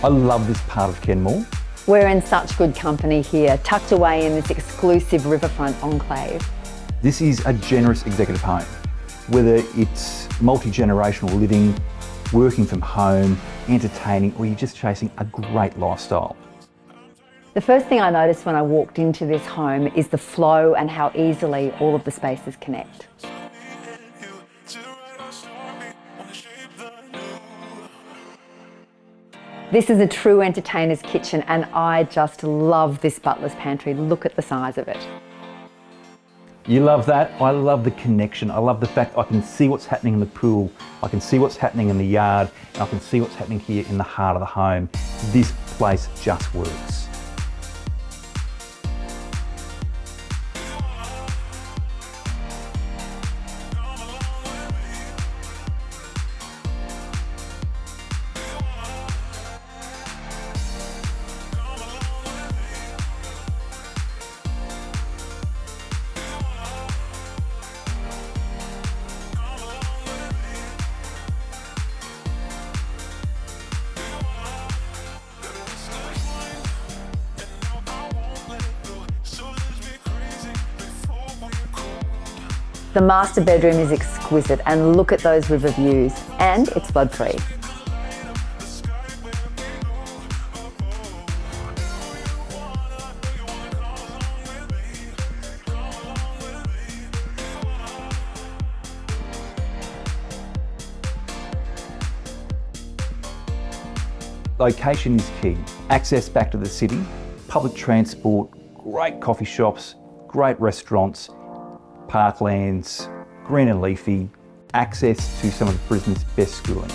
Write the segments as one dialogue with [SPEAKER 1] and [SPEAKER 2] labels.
[SPEAKER 1] I love this part of Kenmore.
[SPEAKER 2] We're in such good company here, tucked away in this exclusive riverfront enclave.
[SPEAKER 1] This is a generous executive home. Whether it's multi-generational living, working from home, entertaining, or you're just chasing a great lifestyle.
[SPEAKER 2] The first thing I noticed when I walked into this home is the flow and how easily all of the spaces connect. This is a true entertainer's kitchen and I just love this butler's pantry. Look at the size of it.
[SPEAKER 1] You love that? I love the connection. I love the fact I can see what's happening in the pool, I can see what's happening in the yard, and I can see what's happening here in the heart of the home. This place just works.
[SPEAKER 2] The master bedroom is exquisite and look at those river views, and it's flood free.
[SPEAKER 1] Location is key. Access back to the city, public transport, great coffee shops, great restaurants, parklands, green and leafy, access to some of Brisbane's best schooling.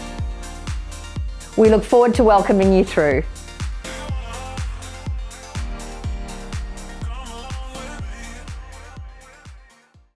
[SPEAKER 2] We look forward to welcoming you through.